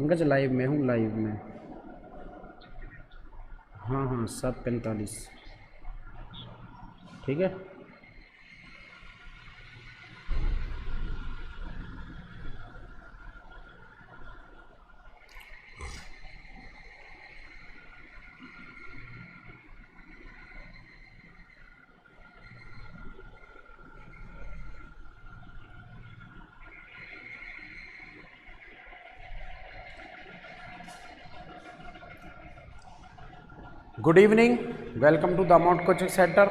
Pankaj live में हूँ, live में। हाँ हाँ 7:45 ठीक है। Good evening, welcome to the amount coaching centre.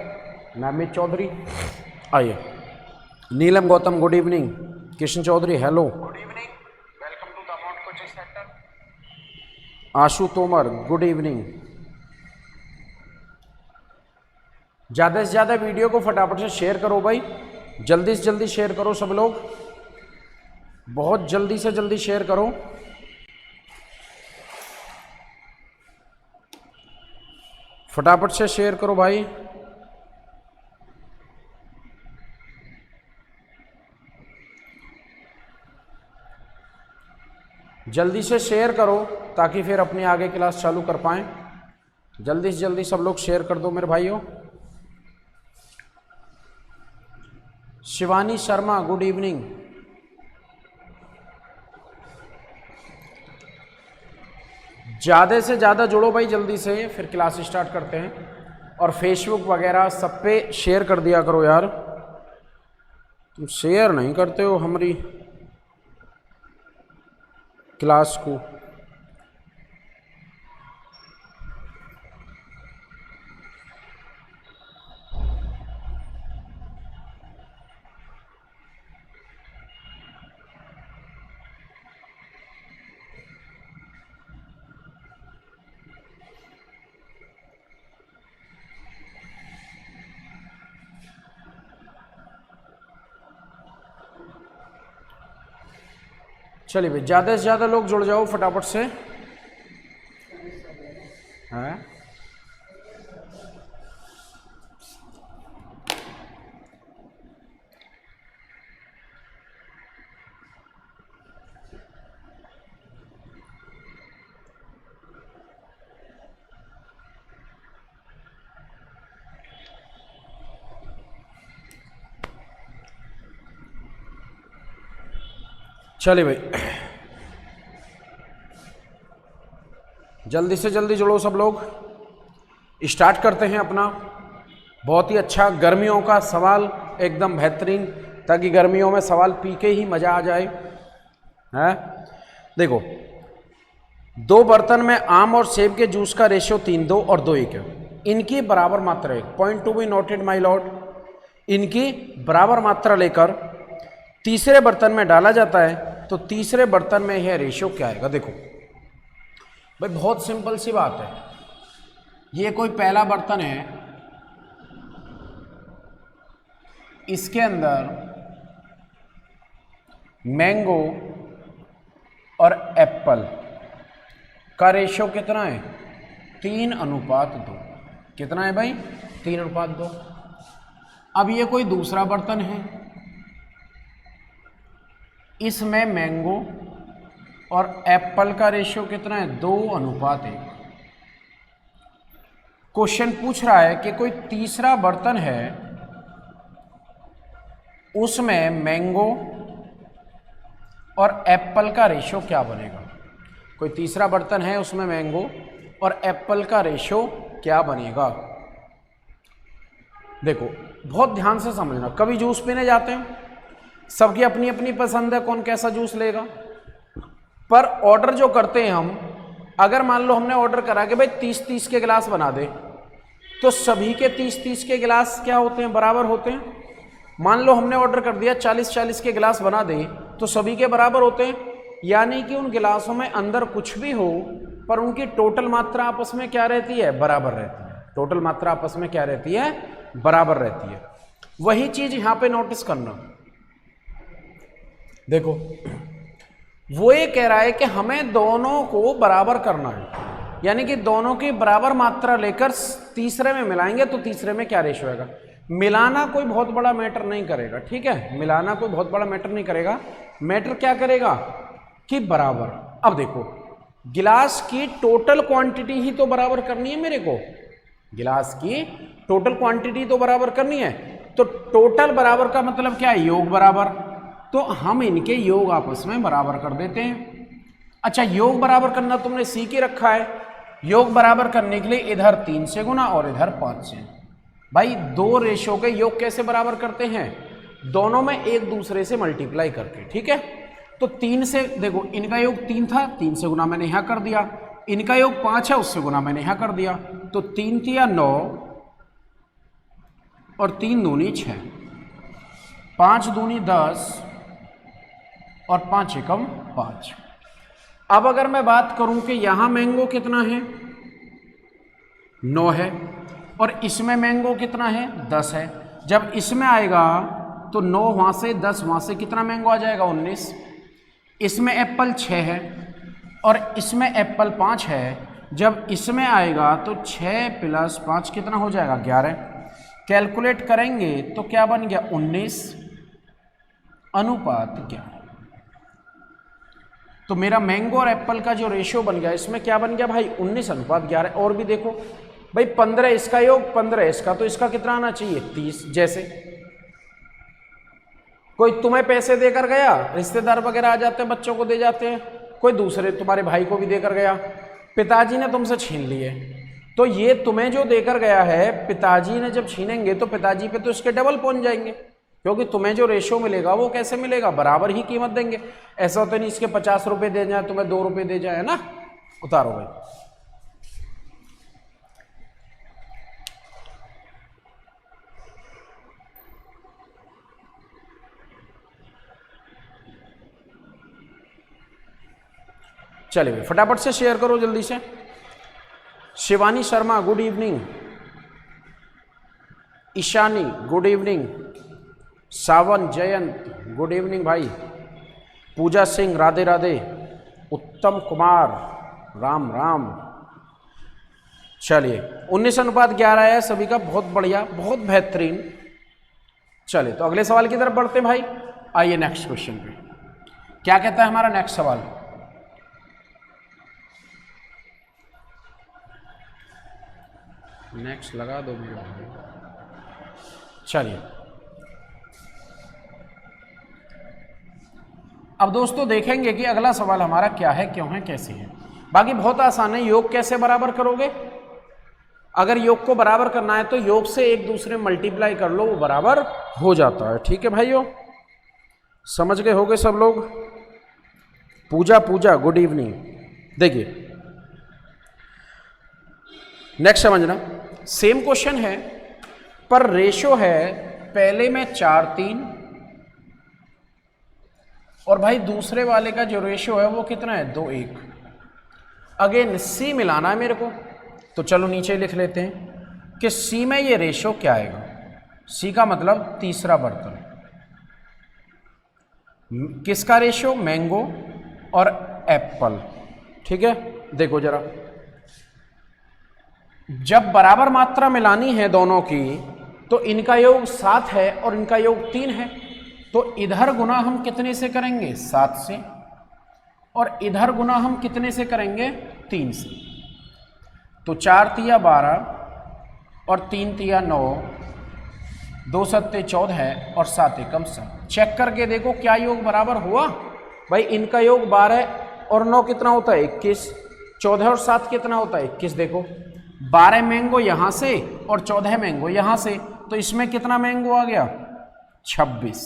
मैं अमित चौधरी। आइए, Neelam Gautam good evening, Kishan Chaudhary hello good evening, welcome to the amount coaching centre. Ashu Tomar good evening. ज़्यादा से ज़्यादा वीडियो को फटाफट से शेयर करो भाई, जल्दी से जल्दी शेयर करो सब लोग, बहुत जल्दी से जल्दी शेयर करो। फटाफट से शेयर करो भाई। जल्दी से शेयर करो ताकि फिर अपनी आगे क्लास चालू कर पाएं। जल्दी से जल्दी सब लोग शेयर कर दो मेरे भाइयों। Shivani Sharma good evening. ज़्यादा से ज़्यादा जुड़ो भाई जल्दी से, फिर क्लास स्टार्ट करते हैं। और फेसबुक वगैरह सब पे शेयर कर दिया करो यार, तुम शेयर नहीं करते हो हमारी क्लास को। चलिए भाई, ज़्यादा से ज़्यादा लोग जुड़ जाओ फटाफट से। हाँ चलिए भाई, जल्दी से जल्दी जुड़ो सब लोग, स्टार्ट करते हैं अपना बहुत ही अच्छा गर्मियों का सवाल, एकदम बेहतरीन, ताकि गर्मियों में सवाल पी के ही मज़ा आ जाए। है देखो, 2 बर्तन में आम और सेब के जूस का रेशियो 3:2 और 2:1 है। इनकी बराबर मात्रा है, point to be noted my Lord. इनकी बराबर मात्रा लेकर तीसरे बर्तन में डाला जाता है तो तीसरे बर्तन में यह रेशियो क्या आएगा। देखो भाई, बहुत सिंपल सी बात है। ये कोई पहला बर्तन है, इसके अंदर मैंगो और एप्पल का रेशियो कितना है, 3:2। कितना है भाई, 3:2। अब ये कोई दूसरा बर्तन है, इसमें मैंगो और एप्पल का रेशियो कितना है, 2:1। क्वेश्चन पूछ रहा है कि कोई तीसरा बर्तन है, उसमें मैंगो और एप्पल का रेशियो क्या बनेगा। कोई तीसरा बर्तन है, उसमें मैंगो और एप्पल का रेशियो क्या बनेगा। देखो बहुत ध्यान से समझना, कभी जूस पीने जाते हैं, सबकी अपनी अपनी पसंद है कौन कैसा जूस लेगा, पर ऑर्डर जो करते हैं हम, अगर मान लो हमने ऑर्डर करा कि भाई 30-30 के गिलास बना दे, तो सभी के 30-30 के गिलास क्या होते हैं, बराबर होते हैं। मान लो हमने ऑर्डर कर दिया 40-40 के गिलास बना दे, तो सभी के बराबर होते हैं। यानी कि उन गिलासों में अंदर कुछ भी हो, पर उनकी टोटल मात्रा आपस में क्या रहती है, बराबर रहती है। टोटल मात्रा आपस में क्या रहती है, बराबर रहती है। वही चीज यहां पे नोटिस करना। देखो वो ये कह रहा है कि हमें दोनों को बराबर करना है, यानी कि दोनों की बराबर मात्रा लेकर तीसरे में मिलाएंगे तो तीसरे में क्या रेशियो आएगा। मिलाना कोई बहुत बड़ा मैटर नहीं करेगा, ठीक है, मिलाना कोई बहुत बड़ा मैटर नहीं करेगा। मैटर क्या करेगा कि बराबर। अब देखो गिलास की टोटल क्वांटिटी ही तो बराबर करनी है मेरे को, गिलास की टोटल क्वांटिटी तो बराबर करनी है। तो टोटल बराबर का मतलब क्या है, योग बराबर, तो हम इनके योग आपस में बराबर कर देते हैं। अच्छा, योग बराबर करना तुमने सीख ही रखा है, योग बराबर करने के लिए इधर 3 से गुना और इधर 5 से। भाई दो रेशो के योग कैसे बराबर करते हैं, दोनों में एक दूसरे से मल्टीप्लाई करके, ठीक है। तो 3 से देखो, इनका योग 3 था, 3 से गुना मैंने यहां कर दिया, इनका योग 5 है, उससे गुना मैंने यहां कर दिया, तो 3 तिया 9 और 3 दूनी 6, 5 दूनी 10 और 5 एकम 5। अब अगर मैं बात करूं कि यहां मैंगो कितना है, 9 है, और इसमें मैंगो कितना है, 10 है। जब इसमें आएगा तो 9 वहां से 10 वहां से, कितना मैंगो आ जाएगा, 19। इसमें एप्पल 6 है और इसमें एप्पल 5 है। जब इसमें आएगा तो 6 + 5 कितना हो जाएगा, 11। कैलकुलेट करेंगे तो क्या बन गया, 19 अनुपात 11। तो मेरा मैंगो और एप्पल का जो रेशियो बन गया, इसमें क्या बन गया भाई, 19 अनुपात 11। और भी देखो भाई, 15 इसका योग, 15 इसका, तो इसका कितना आना चाहिए, 30। जैसे कोई तुम्हें पैसे देकर गया, रिश्तेदार वगैरह आ जाते हैं, बच्चों को दे जाते हैं, कोई दूसरे तुम्हारे भाई को भी देकर गया, पिताजी ने तुमसे छीन लिए, तो ये तुम्हें जो देकर गया है, पिताजी ने जब छीनेंगे तो पिताजी पे तो इसके डबल पहुंच जाएंगे, क्योंकि तुम्हें जो रेशो मिलेगा वो कैसे मिलेगा, बराबर ही कीमत देंगे। ऐसा होता नहीं इसके 50 रुपए दे जाए, तुम्हें 2 रुपए दे जाए ना। उतारो भाई। चलिए फटाफट से शेयर करो जल्दी से। Shivani Sharma good evening, Ishani good evening, Sawan Jayant good evening भाई, पूजा सिंह राधे राधे, उत्तम कुमार राम राम। चलिए 19 अनुपात 11 है सभी का, बहुत बढ़िया, बहुत बेहतरीन। चलिए तो अगले सवाल की तरफ बढ़ते हैं भाई। आइए नेक्स्ट क्वेश्चन पे, क्या कहता है हमारा नेक्स्ट सवाल। नेक्स्ट लगा दो मेरे। चलिए अब दोस्तों देखेंगे कि अगला सवाल हमारा क्या है, क्यों है, कैसे है। बाकी बहुत आसान है। योग कैसे बराबर करोगे, अगर योग को बराबर करना है तो योग से एक दूसरे मल्टीप्लाई कर लो, वो बराबर हो जाता है। ठीक है भाइयों, समझ गए होगे सब लोग। पूजा गुड इवनिंग। देखिए नेक्स्ट समझना, सेम क्वेश्चन है पर रेशो है पहले में 4 3 और भाई दूसरे वाले का जो रेशो है वो कितना है, 2 1। अगेन सी मिलाना है मेरे को, तो चलो नीचे लिख लेते हैं कि सी में ये रेशो क्या आएगा। सी का मतलब तीसरा बर्तन, किसका रेशो, मैंगो और एप्पल। ठीक है, देखो जरा, जब बराबर मात्रा मिलानी है दोनों की तो इनका योग 7 है और इनका योग 3 है, तो इधर गुना हम कितने से करेंगे, 7 से, और इधर गुना हम कितने से करेंगे, 3 से। तो 4 तिया 12 और 3 तिया 9, 2 सत्ते 14 और 7 एकम 7। चेक करके देखो क्या योग बराबर हुआ। भाई इनका योग 12 और 9 कितना होता है, 21, 14 और 7 कितना होता है, 21। देखो 12 मैंगो यहां से और 14 मैंगो यहां से, तो इसमें कितना मैंगो आ गया, 26।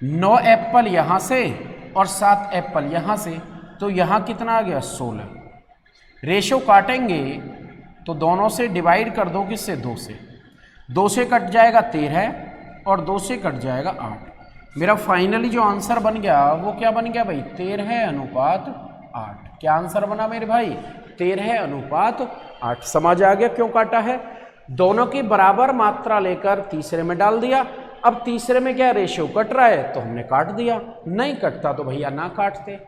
9 एप्पल यहां से और 7 एप्पल यहां से, तो यहां कितना आ गया, 16। रेशो काटेंगे तो दोनों से डिवाइड कर दो, किससे, 2 से। 2 से कट जाएगा 13 और 2 से कट जाएगा 8। मेरा फाइनली जो आंसर बन गया वो क्या बन गया भाई, 13 अनुपात 8। क्या आंसर बना मेरे भाई, 13 अनुपात 8। समझ आ गया क्यों काटा है, दोनों की बराबर मात्रा लेकर तीसरे में डाल दिया। अब तीसरे में क्या रेशियो कट रहा है तो हमने काट दिया, नहीं कटता तो भैया ना काटते,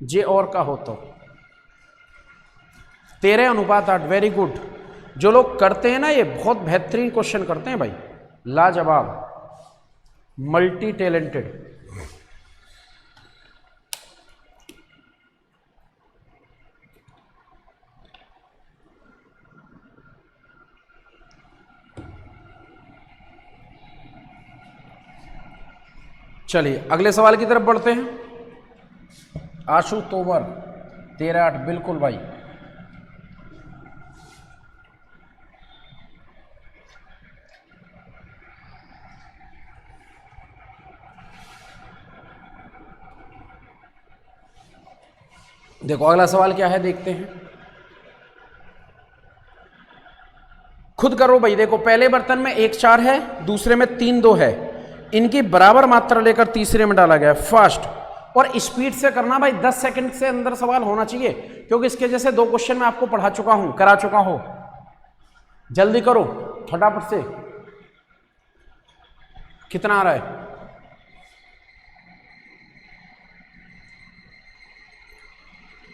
जे और का हो तो। 13 अनुपात 8, वेरी गुड। जो लोग करते हैं ना ये बहुत बेहतरीन क्वेश्चन करते हैं भाई, लाजवाब, मल्टी टैलेंटेड। चलिए अगले सवाल की तरफ बढ़ते हैं। आशु तोमर 13-8 बिल्कुल भाई। देखो अगला सवाल क्या है, देखते हैं। खुद करो भाई। देखो पहले बर्तन में 1 4 है, दूसरे में 3 2 है, इनकी बराबर मात्रा लेकर तीसरे में डाला गया। फास्ट और स्पीड से करना भाई, 10 सेकंड से अंदर सवाल होना चाहिए, क्योंकि इसके जैसे 2 क्वेश्चन मैं आपको पढ़ा चुका हूं, करा चुका हूं। जल्दी करो फटाफट से। कितना आ रहा है?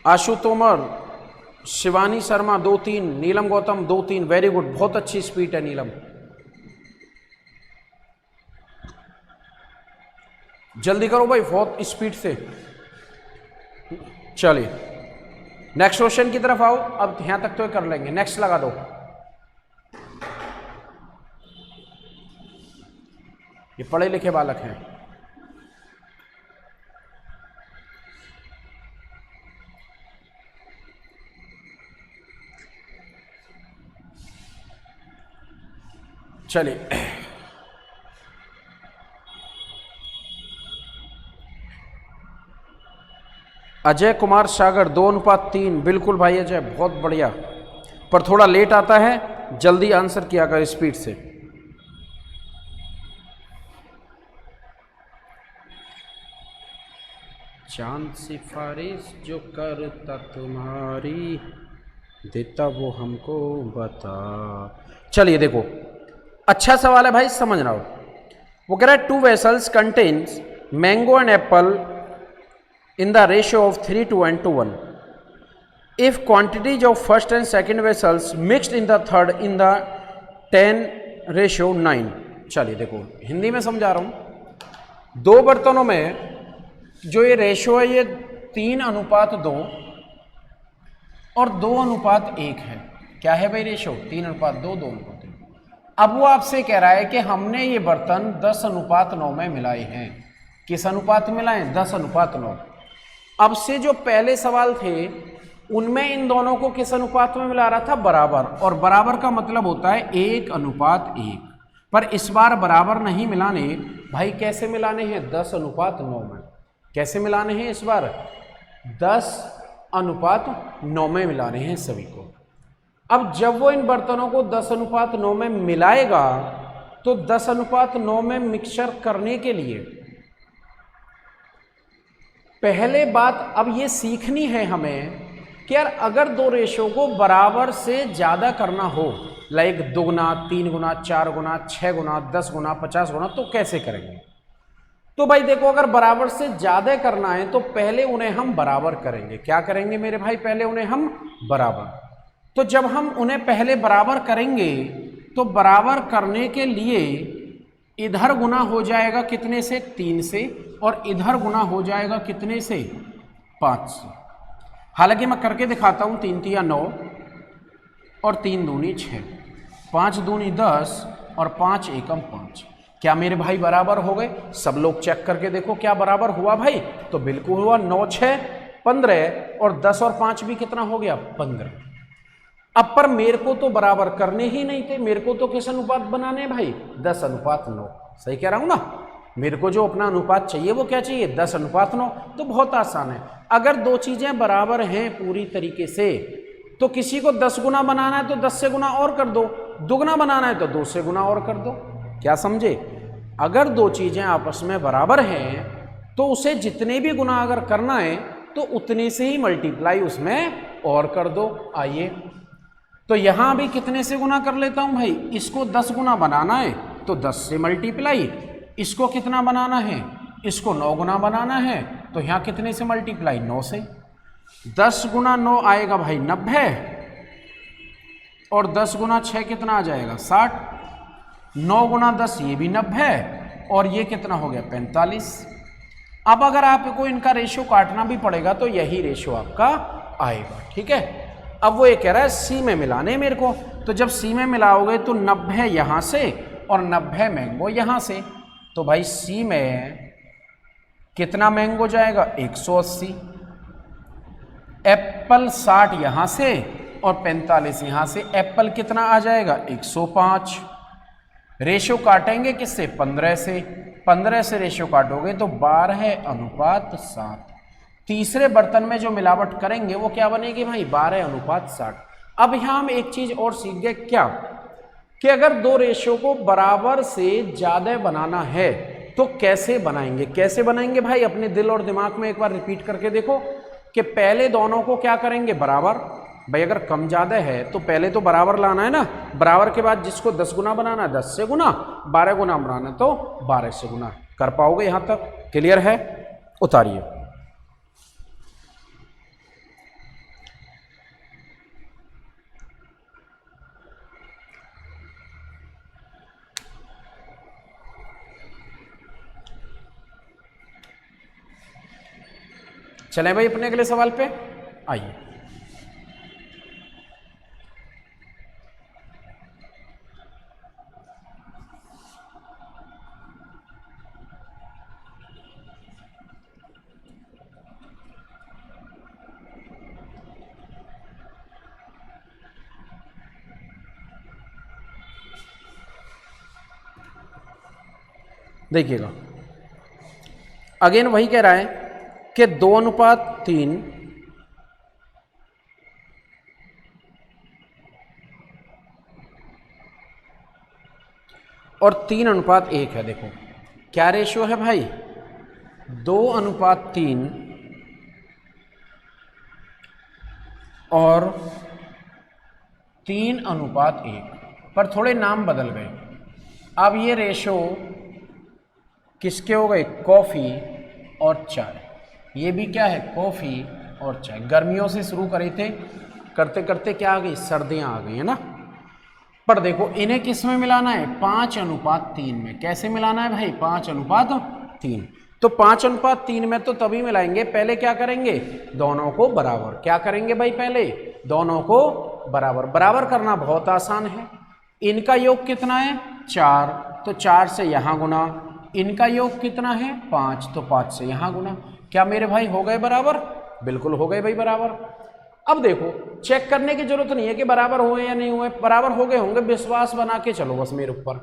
आशु तोमर, शिवानी शर्मा 2-3, नीलम गौतम 2-3, वेरी गुड, बहुत अच्छी स्पीड है नीलम। जल्दी करो भाई, बहुत स्पीड से। चलिए नेक्स्ट क्वेश्चन की तरफ आओ। अब यहां तक तो कर लेंगे, नेक्स्ट लगा दो। ये पढ़े लिखे बालक हैं। चलिए अजय कुमार सागर 2:3, बिल्कुल भाई अजय, बहुत बढ़िया, पर थोड़ा लेट आता है, जल्दी आंसर किया कर स्पीड से। चांद सिफारिश जो करता तुम्हारी, देता वो हमको बता। चलिए देखो अच्छा सवाल है भाई, समझ रहा हो। वो कह रहा है 2 vessels contains mango and apple in the ratio of 3:1. If quantities of first and second vessels mixed in the third in the 10:9. चलिए देखो हिंदी में समझा रहा हूं। 2 बर्तनों में जो ये रेशो है ये 3:2 और 2:1 है। क्या है भाई रेशो? 3:2, 2:1। अब वो आपसे कह रहा है कि हमने ये बर्तन 10:9 में मिलाए हैं। किस अनुपात में मिलाए? 10:9। अब से जो पहले सवाल थे उनमें इन दोनों को किस अनुपात में मिला रहा था? बराबर। और बराबर का मतलब होता है 1:1। पर इस बार बराबर नहीं मिलाने भाई, कैसे मिलाने हैं? 10:9 में। कैसे मिलाने हैं इस बार? 10:9 में मिलाने हैं सभी को। अब जब वो इन बर्तनों को 10:9 में मिलाएगा तो 10:9 में मिक्सचर करने के लिए पहले बात अब ये सीखनी है हमें कि यार अगर 2 रेशो को बराबर से ज्यादा करना हो, लाइक 2 गुना, 3 गुना, 4 गुना, 6 गुना, 10 गुना, 50 गुना, तो कैसे करेंगे? तो भाई देखो अगर बराबर से ज्यादा करना है तो पहले उन्हें हम बराबर करेंगे। क्या करेंगे मेरे भाई? पहले उन्हें हम बराबर। तो जब हम उन्हें पहले बराबर करेंगे तो बराबर करने के लिए इधर गुना हो जाएगा कितने से? 3 से, और इधर गुना हो जाएगा कितने से? 5 से। हालांकि मैं करके दिखाता हूं। 3 3 9 और 3 दूनी 6, 5 दूनी 10 और 5 एकम 5। क्या मेरे भाई बराबर हो गए? सब लोग चेक करके देखो क्या बराबर हुआ भाई? तो बिल्कुल हुआ। 9 6 15 और 10 और 5 भी कितना हो गया? 15। अब पर मेरे को तो बराबर करने ही नहीं थे, मेरे को तो किस अनुपात बनाने भाई? 10:9। सही कह रहा हूं ना? मेरे को जो अपना अनुपात चाहिए वो क्या चाहिए? 10:9। तो बहुत आसान है। अगर 2 चीजें बराबर हैं पूरी तरीके से तो किसी को 10 गुना बनाना है तो 10 से गुना और कर दो, दुगना बनाना है तो 2 से गुना और कर दो। क्या समझे? अगर 2 चीजें आपस में बराबर हैं तो उसे जितने भी गुना अगर करना है तो उतने से ही मल्टीप्लाई उसमें और कर दो। आइए तो यहां भी कितने से गुना कर लेता हूं भाई? इसको 10 गुना बनाना है तो 10 से मल्टीप्लाई। इसको कितना बनाना है? इसको 9 गुना बनाना है तो यहां कितने से मल्टीप्लाई? 9 से। 10 गुना 9 आएगा भाई 90, और 10 गुना 6 कितना आ जाएगा? 60। 9 गुना 10 ये भी 90, और ये कितना हो गया? 45। अब अगर आपको इनका रेशियो काटना भी पड़ेगा तो यही रेशियो आपका आएगा। ठीक है। अब वो ये कह रहा है सी में मिलाने मेरे को, तो जब सी में मिलाओगे तो 90 यहां से और 90 मैंगो यहां से, तो भाई सी में कितना मैंगो जाएगा 180, एप्पल 60 यहां से और 45 यहां से, एप्पल कितना आ जाएगा 105। रेशो काटेंगे किससे 15 से, 15 से रेशो काटोगे तो 12:7। तीसरे बर्तन में जो मिलावट करेंगे वो क्या बनेगी भाई 12:60। अब यहां हम एक चीज और सीख गए क्या, कि अगर दो रेशो को बराबर से ज्यादा बनाना है तो कैसे बनाएंगे। कैसे बनाएंगे भाई, अपने दिल और दिमाग में एक बार रिपीट करके देखो कि पहले दोनों को क्या करेंगे बराबर। भाई अगर कम ज्यादा है तो पहले तो बराबर लाना है ना, बराबर के बाद जिसको 10 गुना बनाना है 10 से गुना, 12 गुना बनाना है तो 12 से गुना। कर पाओगे यहां तक, क्लियर है? उतारिए। चलें भाई अपने अगले सवाल पे आइए। देखिएगा, अगेन वही कह रहा है कि 2:3 और 3:1 है। देखो क्या रेशियो है भाई, 2:3 और 3:1, पर थोड़े नाम बदल गए। अब ये रेशो किसके हो गए, कॉफ़ी और चाय। ये भी क्या है, कॉफ़ी और चाय। गर्मियों से शुरू करे थे, करते करते क्या आ गई, सर्दियाँ आ गई है ना। पर देखो इन्हें किस में मिलाना है, 5:3 में। कैसे मिलाना है भाई, 5:3। तो 5:3 में तो तभी मिलाएंगे, पहले क्या करेंगे, दोनों को बराबर। क्या करेंगे भाई, पहले दोनों को बराबर। बराबर करना बहुत आसान है। इनका योग कितना है 4, तो 4 से यहां गुना। इनका योग कितना है 5, तो 5 से यहां गुना। क्या मेरे भाई हो गए बराबर, बिल्कुल हो गए भाई बराबर। अब देखो चेक करने की जरूरत नहीं है कि बराबर हुए या नहीं हुए, बराबर हो गए होंगे, विश्वास बना के चलो बस मेरे ऊपर।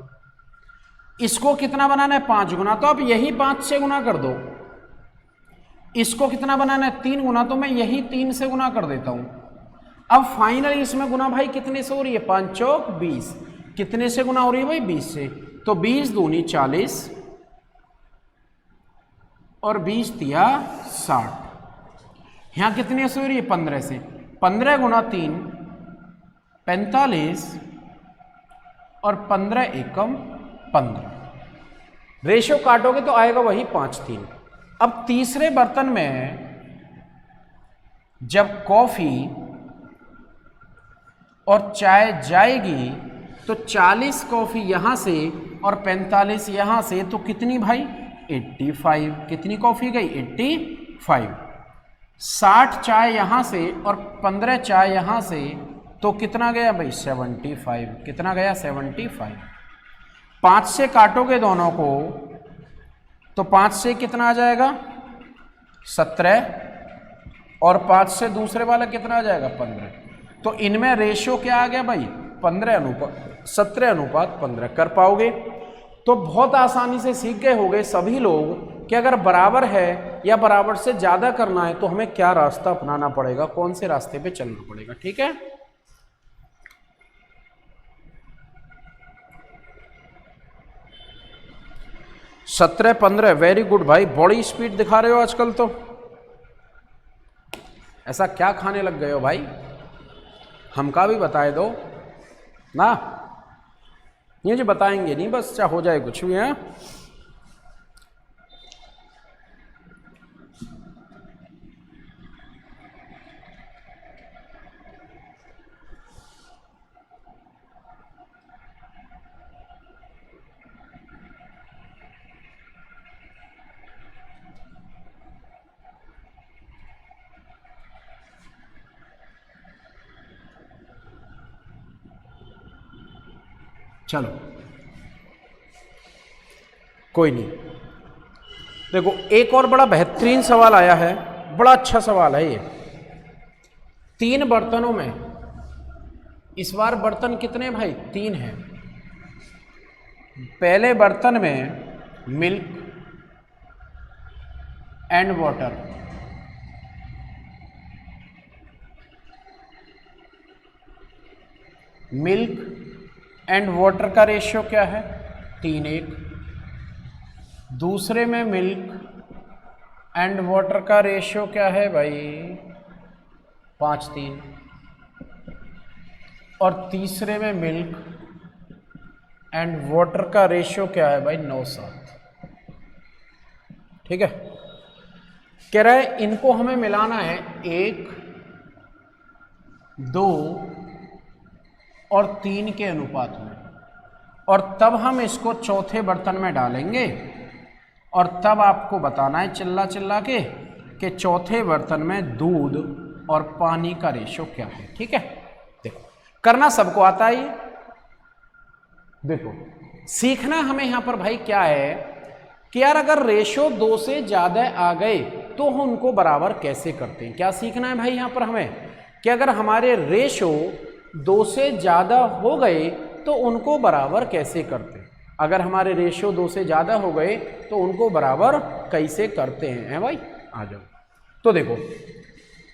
इसको कितना बनाना है 5 गुना, तो आप यही 5 से गुना कर दो। इसको कितना बनाना है 3 गुना, तो मैं यही 3 से गुना कर देता हूं। अब फाइनली इसमें गुना भाई कितने से हो रही है, 5 चौक 20। कितने से गुना हो रही है भाई 20 से, तो 20 दूनी 40 और 20 तिया 60। यहां कितने से हो रही है 15 से, 15 गुना 3 45 और 15 एकम 15। रेशियो काटोगे तो आएगा वही 5:3। अब तीसरे बर्तन में जब कॉफी और चाय जाएगी तो 40 कॉफी यहां से और 45 यहां से, तो कितनी भाई 85। कितनी कॉफी गई 85। 60 चाय यहां से और 15 चाय यहां से, तो कितना गया भाई 75। कितना गया 75। 5 से काटोगे दोनों को तो 5 से कितना आ जाएगा 17 और 5 से दूसरे वाला कितना आ जाएगा 15। तो इनमें रेशियो क्या आ गया भाई 17:15। कर पाओगे? तो बहुत आसानी से सीख गए होंगे सभी लोग कि अगर बराबर है या बराबर से ज्यादा करना है तो हमें क्या रास्ता अपनाना पड़ेगा, कौन से रास्ते पे चलना पड़ेगा। ठीक है, सत्रह 15। वेरी गुड भाई, बड़ी स्पीड दिखा रहे हो आजकल तो। ऐसा क्या खाने लग गए हो भाई, हमका भी बताए दो ना। ये जी बताएंगे नहीं, बस चाहे हो जाए कुछ भी है। चलो कोई नहीं, देखो एक और बड़ा बेहतरीन सवाल आया है, बड़ा अच्छा सवाल है ये। 3 बर्तनों में, इस बार बर्तन कितने भाई? 3 हैं। पहले बर्तन में milk and water, milk and water का रेशियो क्या है? 3:1। दूसरे में मिल्क एंड वाटर का रेशियो क्या है भाई? 5:3। और तीसरे में मिल्क एंड वाटर का रेशियो क्या है भाई? 9:7। ठीक है, कह रहा है इनको हमें मिलाना है 1, 2 और 3 के अनुपात में, और तब हम इसको चौथे बर्तन में डालेंगे और तब आपको बताना है चिल्ला चिल्ला के कि चौथे बर्तन में दूध और पानी का रेशियो क्या है। ठीक है, देखो करना सबको आता है ये। देखो सीखना हमें यहां पर भाई क्या है कि यार अगर रेशियो 2 से ज्यादा आ गए तो हम उनको बराबर कैसे करते हैं। क्या सीखना है भाई यहां पर हमें कि अगर हमारे रेशियो 2 से ज़्यादा हो गए तो उनको बराबर कैसे करते हैं। अगर हमारे रेशियो 2 से ज़्यादा हो गए तो उनको बराबर कैसे करते हैं भाई? आ जाओ। तो देखो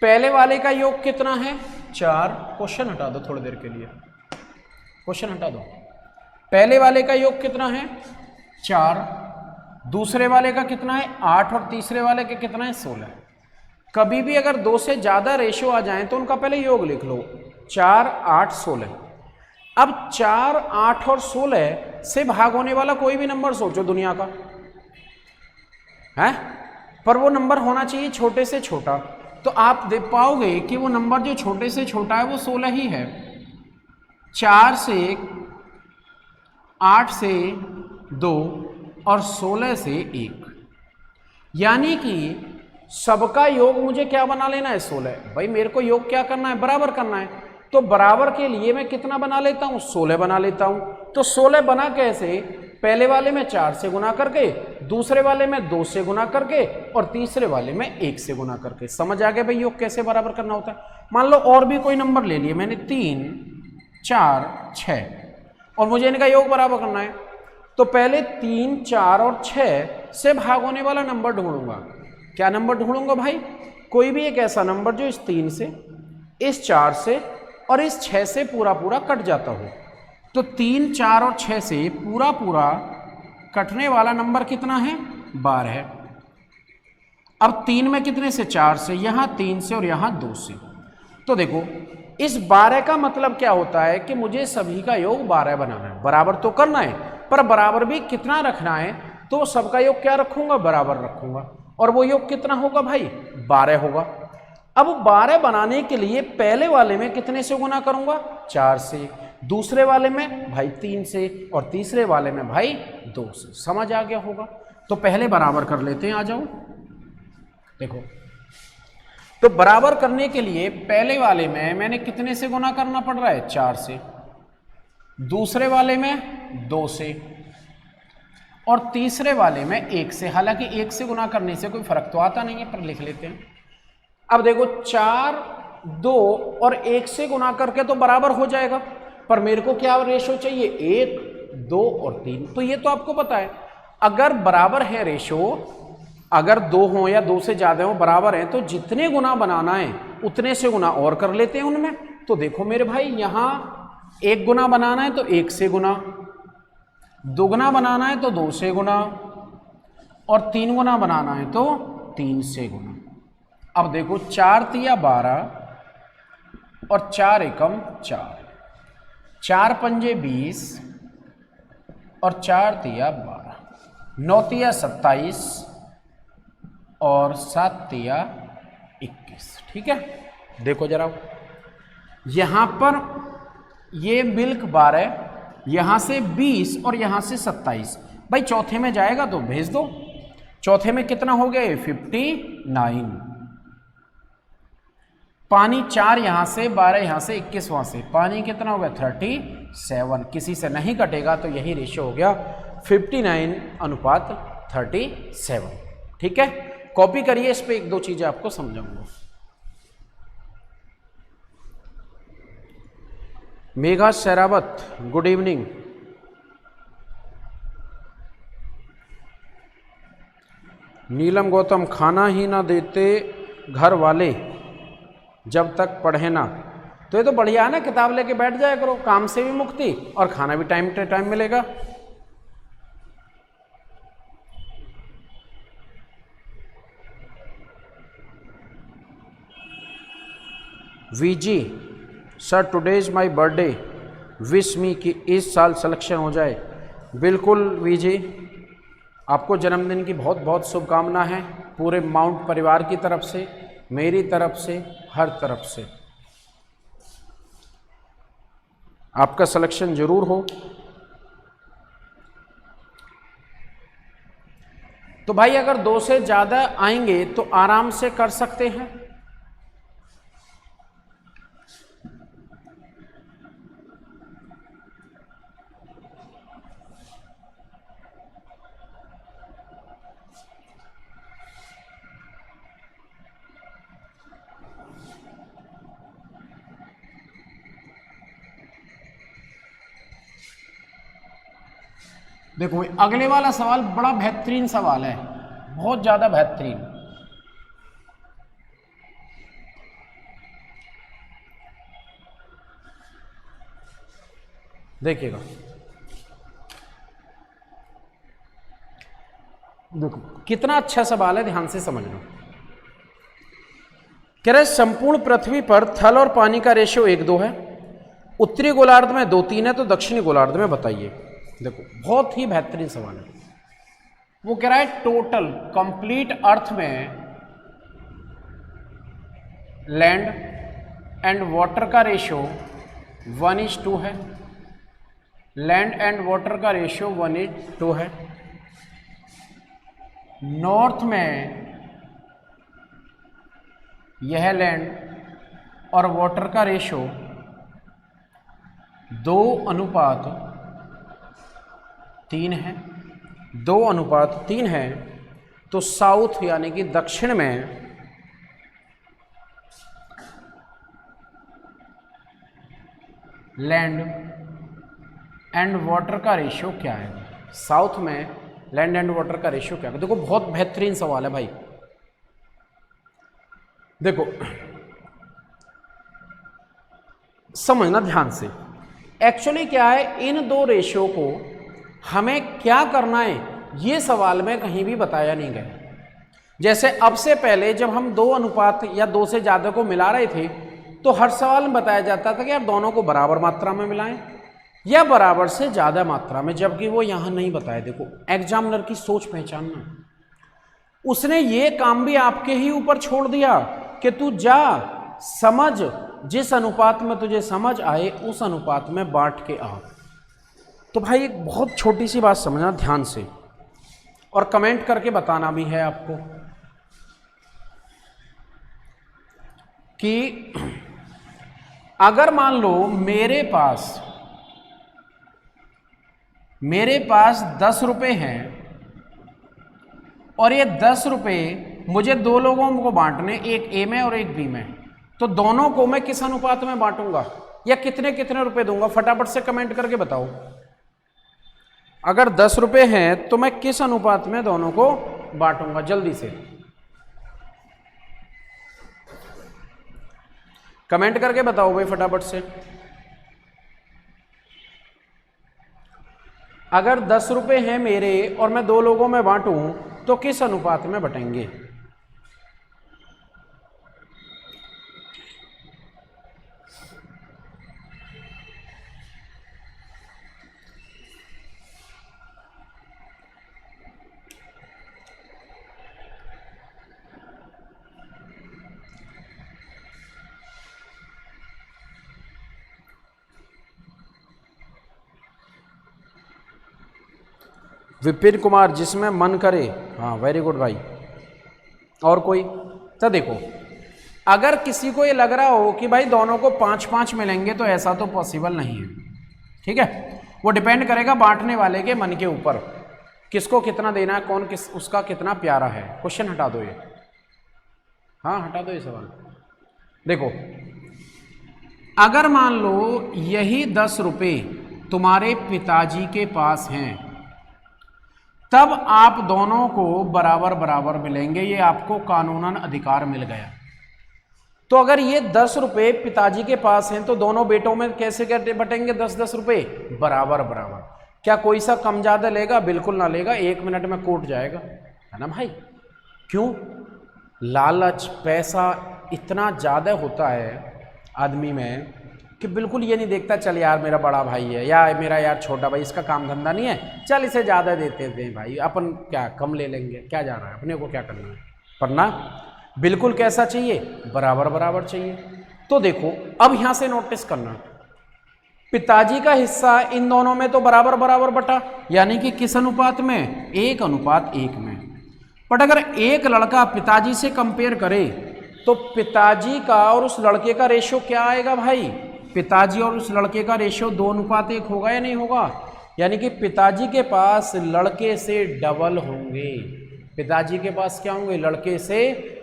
पहले वाले का योग कितना है? 4। क्वेश्चन हटा दो थोड़ी देर के लिए, क्वेश्चन हटा दो। पहले वाले का योग कितना है? 4। दूसरे वाले का कितना है? 8। और तीसरे वाले का कितना है? 16। कभी भी अगर 2 से ज़्यादा रेशियो आ जाए तो उनका पहले योग लिख लो। 4, 8, 16। अब 4, 8 और 16 से भाग होने वाला कोई भी नंबर सोचो दुनिया का है, पर वो नंबर होना चाहिए छोटे से छोटा। तो आप देख पाओगे कि वो नंबर जो छोटे से छोटा है वो 16 ही है। 4 से 8 से 2 और 16 से 1, यानी कि सबका योग मुझे क्या बना लेना है? 16। भाई मेरे को योग क्या करना है? बराबर करना है। तो बराबर के लिए मैं कितना बना लेता हूं? 16 बना लेता हूं। तो 16 बना कैसे? पहले वाले में 4 से गुना करके, दूसरे वाले में 2 से गुना करके और तीसरे वाले में 1 से गुना करके। समझ आ गया भाई योग कैसे बराबर करना होता है। मान लो और भी कोई नंबर ले लिए मैंने, 3, 4, 6, और मुझे इनका योग बराबर करना है। तो पहले 3, 4 और 6 से भाग होने वाला नंबर ढूंढूंगा। क्या नंबर ढूंढूंगा भाई? कोई भी एक ऐसा नंबर जो इस 3 से, इस 4 से और इस 6 से पूरा पूरा कट जाता हो। तो 3, 4 और 6 से पूरा पूरा कटने वाला नंबर कितना है? 12 है। अब 3 में कितने से? 4 से, यहां 3 से और यहां 2 से। तो देखो इस 12 का मतलब क्या होता है कि मुझे सभी का योग 12 बनाना है। बराबर तो करना है, पर बराबर भी कितना रखना है? तो सबका योग क्या रखूंगा? बराबर रखूंगा। और वो योग कितना होगा भाई? 12 होगा। अब 12 बनाने के लिए पहले वाले में कितने से गुना करूंगा? 4 से, दूसरे वाले में भाई 3 से और तीसरे वाले में भाई 2 से। समझ आ गया होगा। तो पहले बराबर कर लेते हैं, आ जाओ। देखो तो बराबर करने के लिए पहले वाले में मैंने कितने से गुना करना पड़ रहा है? 4 से, दूसरे वाले में 2 से और तीसरे वाले में 1 से। हालांकि 1 से गुना करने से कोई फर्क तो आता नहीं है, पर लिख लेते हैं। अब देखो 4, 2 और 1 से गुना करके तो बराबर हो जाएगा, पर मेरे को क्या रेशो चाहिए? 1, 2 और 3। तो ये तो आपको पता है, अगर बराबर है रेशो, अगर 2 हो या 2 से ज्यादा हो, बराबर है, तो जितने गुना बनाना है उतने से गुना और कर लेते हैं उनमें। तो देखो मेरे भाई यहां 1 गुना बनाना है तो 1 से गुना, 2 गुना बनाना है तो 2 से गुना, और 3 गुना बनाना है तो 3 से गुना। अब देखो 4 तिया 12 और 4 एकम 4, 4 पंजे 20 और 4 तिया 12, 9 तिया 27 और 7 तिया 21। ठीक है, देखो जरा यहां पर ये मिल्क 12, यहां से 20 और यहां से 27। भाई चौथे में जाएगा तो भेज दो। चौथे में कितना हो गया? 59। पानी 4 यहां से, 12 यहां से, 21 वहां से, पानी कितना हो गया? 37। किसी से नहीं कटेगा तो यही रेशियो हो गया 59 अनुपात 37। ठीक है, कॉपी करिए, इस पे एक दो चीजें आपको समझाऊंगा। Megha Sherawat, good evening. नीलम गौतम, खाना ही ना देते घर वाले जब तक पढ़े ना। तो ये तो बढ़िया है ना, किताब लेके बैठ जाया करो, काम से भी मुक्ति और खाना भी टाइम टू टाइम मिलेगा। V G sir, today is my birthday, wish me कि इस साल सिलेक्शन हो जाए। बिल्कुल वीजी, आपको जन्मदिन की बहुत बहुत शुभकामना है, पूरे माउंट परिवार की तरफ से, मेरी तरफ से, हर तरफ से आपका सिलेक्शन जरूर हो। तो भाई अगर 2 से ज़्यादा आएंगे तो आराम से कर सकते हैं। देखो अगले वाला सवाल बड़ा बेहतरीन सवाल है, बहुत ज़्यादा बेहतरीन। देखिएगा, देखो कितना अच्छा सवाल है, ध्यान से समझना। कह रहे संपूर्ण पृथ्वी पर थल और पानी का रेशियो 1:2 है, उत्तरी गोलार्ध में 2:3 है, तो दक्षिणी गोलार्ध में बताइए। देखो बहुत ही बेहतरीन सवाल है। वो कह रहा है टोटल कंप्लीट अर्थ में लैंड एंड वाटर का रेशियो 1:2 है, लैंड एंड वाटर का रेशियो 1:2 है। नॉर्थ में यह लैंड और वाटर का रेशियो 2:3 है, 2:3 है। तो साउथ यानी कि दक्षिण में लैंड एंड वाटर का रेशियो क्या है, साउथ में लैंड एंड वाटर का रेशियो क्या है। देखो बहुत बेहतरीन सवाल है भाई। देखो समझना ध्यान से, एक्चुअली क्या है, इन दो रेशियो को हमें क्या करना है ये सवाल में कहीं भी बताया नहीं गया। जैसे अब से पहले जब हम 2 अनुपात या 2 से ज़्यादा को मिला रहे थे तो हर सवाल में बताया जाता था कि यार दोनों को बराबर मात्रा में मिलाएं या बराबर से ज़्यादा मात्रा में, जबकि वो यहाँ नहीं बताया। देखो एग्जामिनर की सोच पहचानना, उसने ये काम भी आपके ही ऊपर छोड़ दिया कि तू जा समझ, जिस अनुपात में तुझे समझ आए उस अनुपात में बांट के आ। तो भाई एक बहुत छोटी सी बात समझना ध्यान से, और कमेंट करके बताना भी है आपको कि अगर मान लो मेरे पास 10 रुपये हैं और ये 10 रुपये मुझे 2 लोगों को बांटने, एक ए में और एक बी में, तो दोनों को मैं किस अनुपात में बांटूंगा या कितने कितने रुपए दूंगा, फटाफट से कमेंट करके बताओ। अगर 10 रुपये हैं तो मैं किस अनुपात में दोनों को बांटूंगा, जल्दी से कमेंट करके बताओ भाई फटाफट से। अगर 10 रुपये हैं मेरे और मैं 2 लोगों में बांटूं तो किस अनुपात में बटेंगे। विपिन कुमार, जिसमें मन करे, हाँ वेरी गुड भाई। और कोई? तो देखो अगर किसी को ये लग रहा हो कि भाई दोनों को 5-5 मिलेंगे तो ऐसा तो पॉसिबल नहीं है, ठीक है, वो डिपेंड करेगा बांटने वाले के मन के ऊपर। किसको कितना देना है, कौन किस उसका कितना प्यारा है। क्वेश्चन हटा दो ये, हाँ हटा दो ये सवाल। देखो अगर मान लो यही 10 रुपये तुम्हारे पिताजी के पास हैं, तब आप दोनों को बराबर बराबर मिलेंगे, ये आपको कानूनन अधिकार मिल गया। तो अगर ये 10 रुपये पिताजी के पास हैं तो दोनों बेटों में कैसे कैसे बटेंगे 10-10 रुपये बराबर बराबर। क्या कोई सा कम ज़्यादा लेगा? बिल्कुल ना लेगा, 1 मिनट में कोट जाएगा, है ना भाई। क्यों? लालच पैसा इतना ज़्यादा होता है आदमी में कि बिल्कुल ये नहीं देखता चल यार मेरा बड़ा भाई है या मेरा यार छोटा भाई, इसका काम धंधा नहीं है, चल इसे ज़्यादा देते थे भाई, अपन क्या कम ले लेंगे, क्या जा रहा है, अपने को क्या करना है। पर ना, बिल्कुल कैसा चाहिए? बराबर बराबर चाहिए। तो देखो अब यहाँ से नोटिस करना, पिताजी का हिस्सा इन दोनों में तो बराबर बराबर बटा, यानी कि किस अनुपात में? 1:1 में। बट अगर एक लड़का पिताजी से कंपेयर करे तो पिताजी का और उस लड़के का रेशियो क्या आएगा भाई? पिताजी और उस लड़के का रेशियो 2:1 होगा या नहीं होगा? यानी कि पिताजी के पास लड़के से डबल होंगे, पिताजी के पास क्या होंगे? लड़के से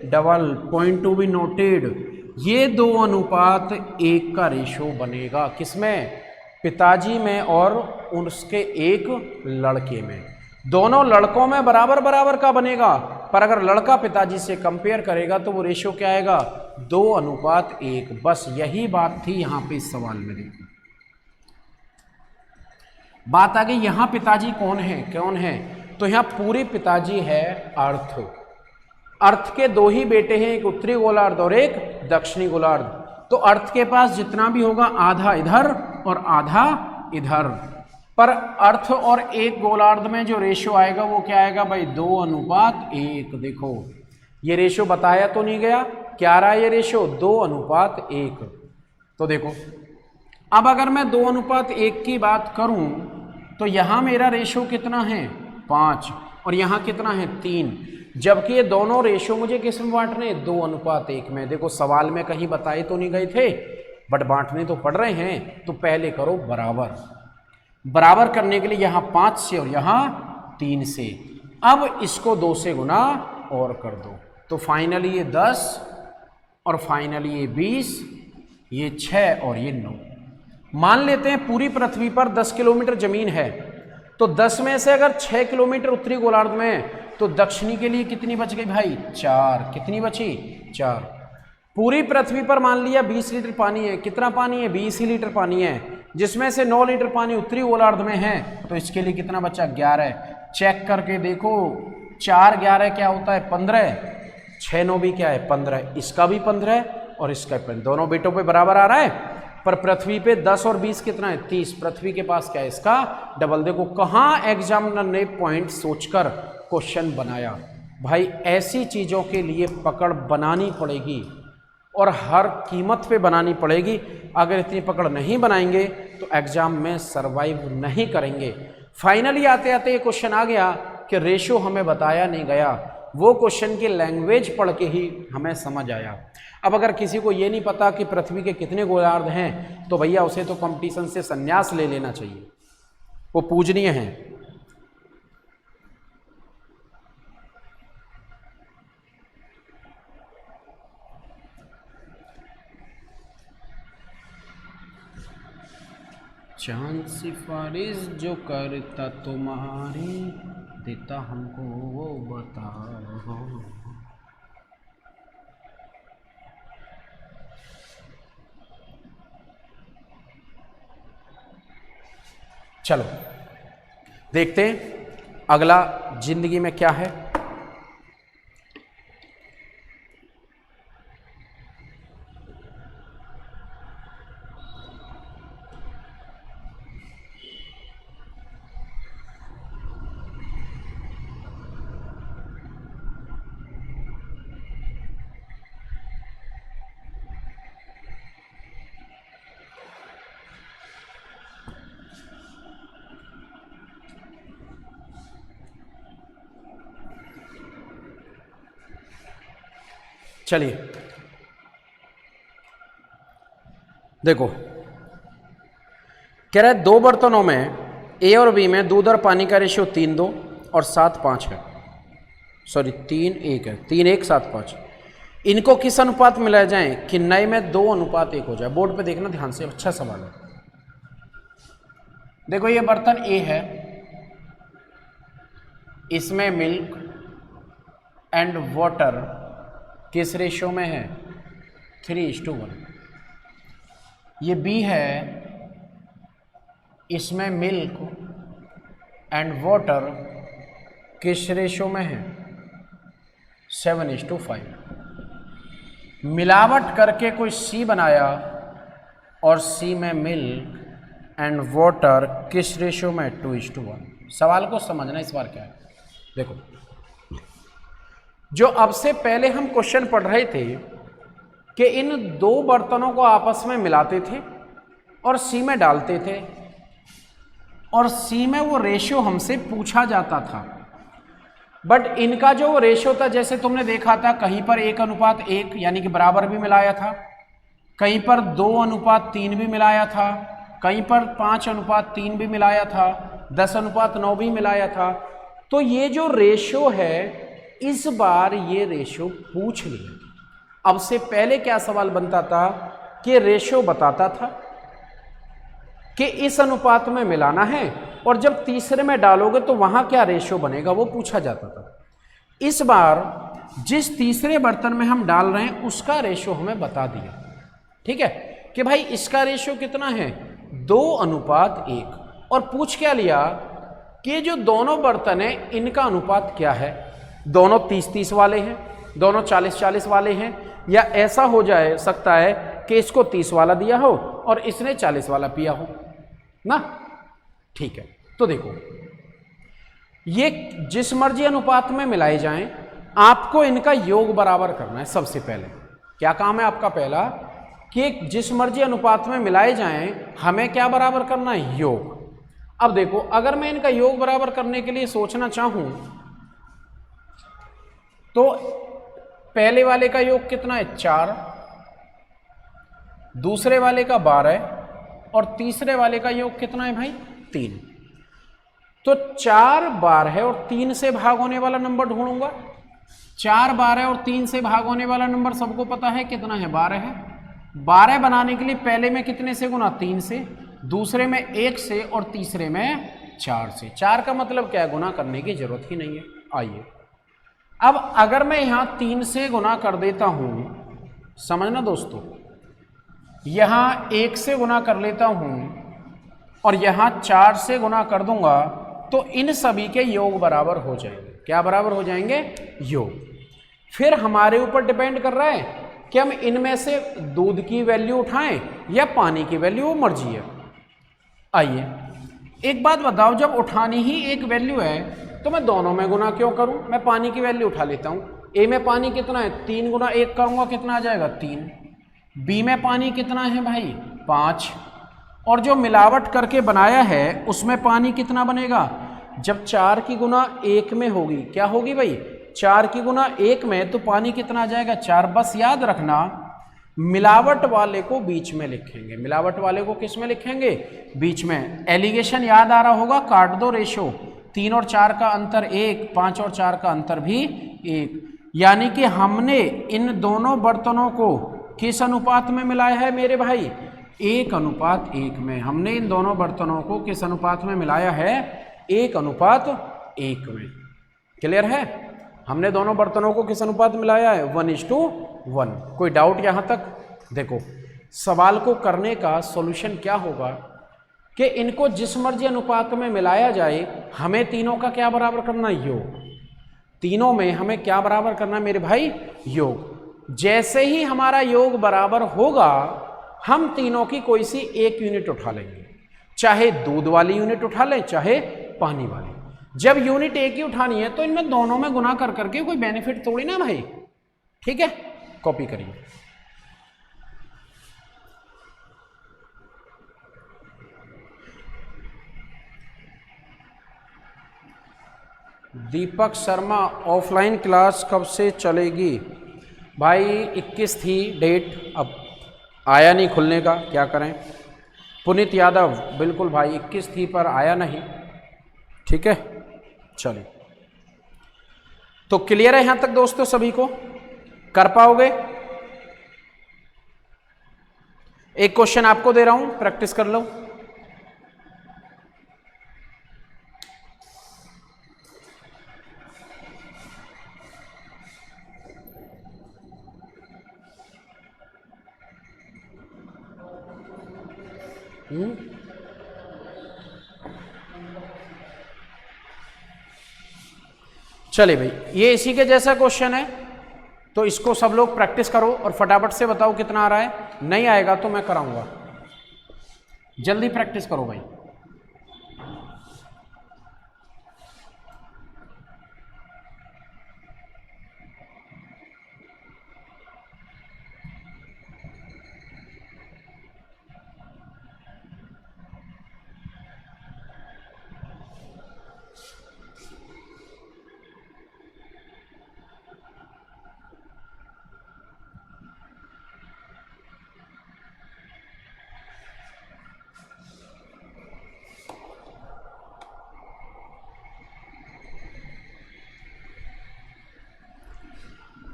double. Point to be noted, ये 2:1 का रेशियो बनेगा किसमें? पिताजी में और उसके एक लड़के में। दोनों लड़कों में बराबर बराबर का बनेगा, पर अगर लड़का पिताजी से कंपेयर करेगा तो वो रेशियो क्या आएगा? 2:1। बस यही बात थी यहाँ पे इस सवाल में। देखो बात आ गई, यहाँ पिताजी कौन है कौन है? तो यहाँ पूरे पिताजी है अर्थ। अर्थ के 2 ही बेटे हैं, एक उत्तरी गोलार्ध और एक दक्षिणी गोलार्ध। तो अर्थ के पास जितना भी होगा आधा इधर और आधा इधर, पर अर्थ और एक गोलार्ध में जो रेशियो आएगा वो क्या आएगा भाई? 2:1। देखो ये रेशियो बताया तो नहीं गया, क्या रहा ये रेशियो? 2:1। तो देखो अब अगर मैं 2:1 की बात करूं तो यहां मेरा रेशियो कितना है? 5, और यहां कितना है? 3। जबकि ये दोनों रेशियो मुझे किस में बांटने? 2:1 में। देखो सवाल में कहीं बताए तो नहीं गए थे, बट बांटने तो पड़ रहे हैं। तो पहले करो बराबर। बराबर करने के लिए यहाँ 5 से और यहाँ 3 से, अब इसको 2 से गुना और कर दो, तो फाइनली ये 10 और फाइनली ये 20, ये 6 और ये 9। मान लेते हैं पूरी पृथ्वी पर 10 किलोमीटर जमीन है, तो 10 में से अगर 6 किलोमीटर उत्तरी गोलार्ध में है तो दक्षिणी के लिए कितनी बच गई भाई? 4। कितनी बची? 4। पूरी पृथ्वी पर मान लिया 20 लीटर पानी है। कितना पानी है? 20 ही लीटर पानी है, जिसमें से 9 लीटर पानी उत्तरी गोलार्ध में है, तो इसके लिए कितना बचा? 11। चेक करके देखो, 4 11 क्या होता है? 15। 6 9 भी क्या है? 15। इसका भी 15 और इसका भी 15, दोनों बेटों पे बराबर आ रहा है। पर पृथ्वी पे 10 और 20 कितना है? 30। पृथ्वी के पास क्या है? इसका डबल। देखो कहाँ एग्जामिनर ने पॉइंट सोचकर क्वेश्चन बनाया भाई। ऐसी चीज़ों के लिए पकड़ बनानी पड़ेगी और हर कीमत पे बनानी पड़ेगी। अगर इतनी पकड़ नहीं बनाएंगे तो एग्जाम में सरवाइव नहीं करेंगे। फाइनली आते आते ये क्वेश्चन आ गया कि रेशो हमें बताया नहीं गया, वो क्वेश्चन की लैंग्वेज पढ़ के ही हमें समझ आया। अब अगर किसी को ये नहीं पता कि पृथ्वी के कितने गोलार्ध हैं तो भैया उसे तो कंपटीशन से संन्यास ले लेना चाहिए, वो पूजनीय है। चांद सिफारिश जो करता तुम्हारी, देता हमको वो बताओ। चलो देखते हैं अगला जिंदगी में क्या है। चलिए देखो, कह रहा है 2 बर्तनों में ए और बी में दूध और पानी का रेशियो 3:2 और 7 5 है, सॉरी 3 1 है, 3 1 7 5। इनको किस अनुपात में मिलाया जाए कि नए में 2 अनुपात 1 हो जाए। बोर्ड पे देखना ध्यान से, अच्छा सवाल है। देखो ये बर्तन ए है, इसमें मिल्क एंड वाटर किस रेशो में है? 3:1। ये बी है, इसमें मिल्क एंड वाटर किस रेशो में है? 7:5। मिलावट करके कोई सी बनाया और सी में मिल्क एंड वाटर किस रेशो में? 2:1। सवाल को समझना इस बार क्या है। देखो, जो अब से पहले हम क्वेश्चन पढ़ रहे थे कि इन 2 बर्तनों को आपस में मिलाते थे और सी में डालते थे, और सी में वो रेशियो हमसे पूछा जाता था। बट इनका जो रेशियो था, जैसे तुमने देखा था, कहीं पर 1:1 यानी कि बराबर भी मिलाया था, कहीं पर 2:3 भी मिलाया था, कहीं पर 5:3 भी मिलाया था, 10:9 भी मिलाया था। तो ये जो रेशियो है, इस बार ये रेशियो पूछ लिया। अब से पहले क्या सवाल बनता था कि रेशियो बताता था कि इस अनुपात में मिलाना है, और जब तीसरे में डालोगे तो वहां क्या रेशियो बनेगा, वो पूछा जाता था। इस बार जिस तीसरे बर्तन में हम डाल रहे हैं उसका रेशियो हमें बता दिया, ठीक है, कि भाई इसका रेशियो कितना है? 2:1। और पूछ क्या लिया कि जो दोनों बर्तन हैं इनका अनुपात क्या है? दोनों 30-30 वाले हैं, दोनों 40-40 वाले हैं, या ऐसा हो जाए सकता है कि इसको 30 वाला दिया हो और इसने 40 वाला पिया हो ना। ठीक है, तो देखो ये जिस मर्जी अनुपात में मिलाए जाएं, आपको इनका योग बराबर करना है। सबसे पहले क्या काम है आपका? पहला कि जिस मर्जी अनुपात में मिलाए जाएं, हमें क्या बराबर करना है? योग। अब देखो, अगर मैं इनका योग बराबर करने के लिए सोचना चाहूं तो पहले वाले का योग कितना है? 4, दूसरे वाले का 12, और तीसरे वाले का योग कितना है भाई? 3। तो 4 12 है और 3 से भाग होने वाला नंबर ढूंढूंगा। 4 12 और 3 से भाग होने वाला नंबर सबको पता है कितना है? 12 है। 12 बनाने के लिए पहले में कितने से गुना? 3 से, दूसरे में 1 से, और तीसरे में 4 से। 4 का मतलब क्या है? गुना करने की जरूरत ही नहीं है। आइए, अब अगर मैं यहां 3 से गुना कर देता हूं, समझना दोस्तों, यहां 1 से गुना कर लेता हूं और यहां 4 से गुना कर दूंगा, तो इन सभी के योग बराबर हो जाएंगे। क्या बराबर हो जाएंगे? योग। फिर हमारे ऊपर डिपेंड कर रहा है कि हम इनमें से दूध की वैल्यू उठाएं या पानी की वैल्यू, वो मर्जी है। आइए, एक बात बताओ, जब उठानी ही एक वैल्यू है तो मैं दोनों में गुना क्यों करूं? मैं पानी की वैल्यू उठा लेता हूं। ए में पानी कितना है? 3 गुना 1 करूंगा, कितना आ जाएगा? 3। बी में पानी कितना है भाई? 5। और जो मिलावट करके बनाया है उसमें पानी कितना बनेगा? जब 4 की गुना 1 में होगी, क्या होगी भाई? 4 की गुना 1 में, तो पानी कितना आ जाएगा? 4। बस याद रखना, मिलावट वाले को बीच में लिखेंगे। मिलावट वाले को किस में लिखेंगे? बीच में। एलिगेशन याद आ रहा होगा, काट दो रेशो। 3 और 4 का अंतर 1, 5 और 4 का अंतर भी 1। यानी कि हमने इन दोनों बर्तनों को किस अनुपात में मिलाया है मेरे भाई? 1:1 में। हमने इन दोनों बर्तनों को किस अनुपात में मिलाया है? 1:1 में। क्लियर है? हमने दोनों बर्तनों को किस अनुपात में मिलाया है? 1:1। कोई डाउट यहां तक? देखो, सवाल को करने का सॉल्यूशन क्या होगा कि इनको जिस मर्जी अनुपात में मिलाया जाए, हमें तीनों का क्या बराबर करना? योग। तीनों में हमें क्या बराबर करना मेरे भाई? योग। जैसे ही हमारा योग बराबर होगा, हम तीनों की कोई सी एक यूनिट उठा लेंगे, चाहे दूध वाली यूनिट उठा लें, चाहे पानी वाली। जब यूनिट एक ही उठानी है तो इनमें दोनों में गुना कर करके कोई बेनिफिट थोड़ी ना भाई। ठीक है, कॉपी करिए। दीपक शर्मा, ऑफलाइन क्लास कब से चलेगी? भाई 21 थी डेट, अब आया नहीं खुलने का, क्या करें। पुनीत यादव, बिल्कुल भाई 21 थी पर आया नहीं। ठीक है, चलिए। तो क्लियर है यहां तक दोस्तों? सभी को कर पाओगे? एक क्वेश्चन आपको दे रहा हूं, प्रैक्टिस कर लो। चलिए भाई, ये इसी के जैसा क्वेश्चन है, तो इसको सब लोग प्रैक्टिस करो और फटाफट से बताओ कितना आ रहा है। नहीं आएगा तो मैं कराऊंगा, जल्दी प्रैक्टिस करो भाई।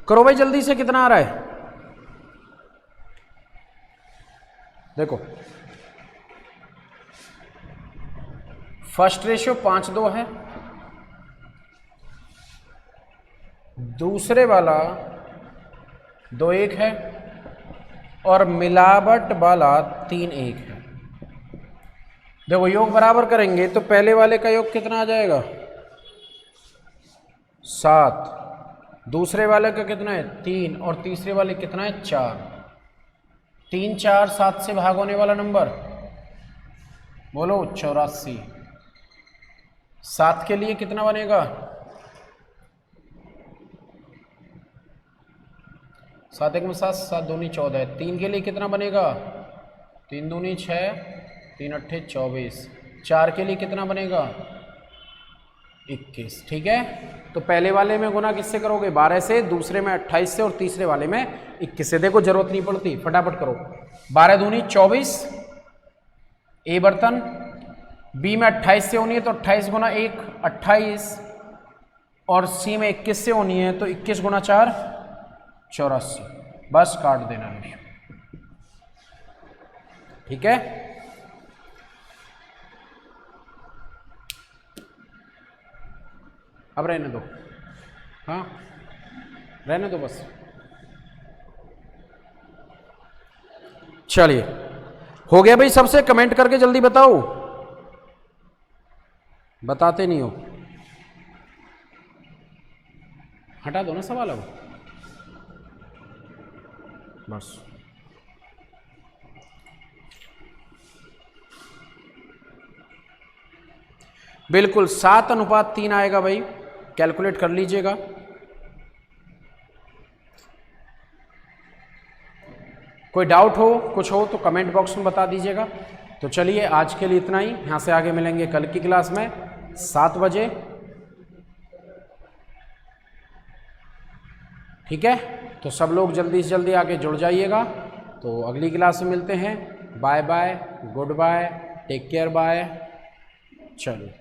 करो भाई जल्दी से, कितना आ रहा है देखो। फर्स्ट रेशियो 5:2 है, दूसरे वाला 2:1 है, और मिलावट वाला 3:1 है। देखो योग बराबर करेंगे तो पहले वाले का योग कितना आ जाएगा? 7, दूसरे वाले का कितना है? 3, और तीसरे वाले कितना है? 4। 3, 4, 7 से भाग होने वाला नंबर बोलो 84। 7 के लिए कितना बनेगा? 7 1 में 7, 7 दूनी 14। 3 के लिए कितना बनेगा? 3 दूनी 6, 3 अट्ठे 24। 4 के लिए कितना बनेगा? 21। ठीक है, तो पहले वाले में गुना किससे करोगे? 12 से, दूसरे में 28 से, और तीसरे वाले में 21 से। देखो जरूरत नहीं पड़ती, फटाफट करो। 12 दूनी 24, ए बर्तन, बी में 28 से होनी है तो 28 गुना 1 28, और सी में 21 से होनी है तो 21 गुना 4 84। बस काट देना है। ठीक है, अब रहने दो, हाँ रहने दो बस। चलिए हो गया भाई सबसे? कमेंट करके जल्दी बताओ, बताते नहीं हो। हटा दो ना सवाल अब बस। बिल्कुल 7:3 आएगा भाई, कैलकुलेट कर लीजिएगा। कोई डाउट हो, कुछ हो तो कमेंट बॉक्स में बता दीजिएगा। तो चलिए आज के लिए इतना ही, यहाँ से आगे मिलेंगे कल की क्लास में 7 बजे। ठीक है, तो सब लोग जल्दी से जल्दी आके जुड़ जाइएगा। तो अगली क्लास में मिलते हैं। Bye bye, goodbye, take care, bye. चलो।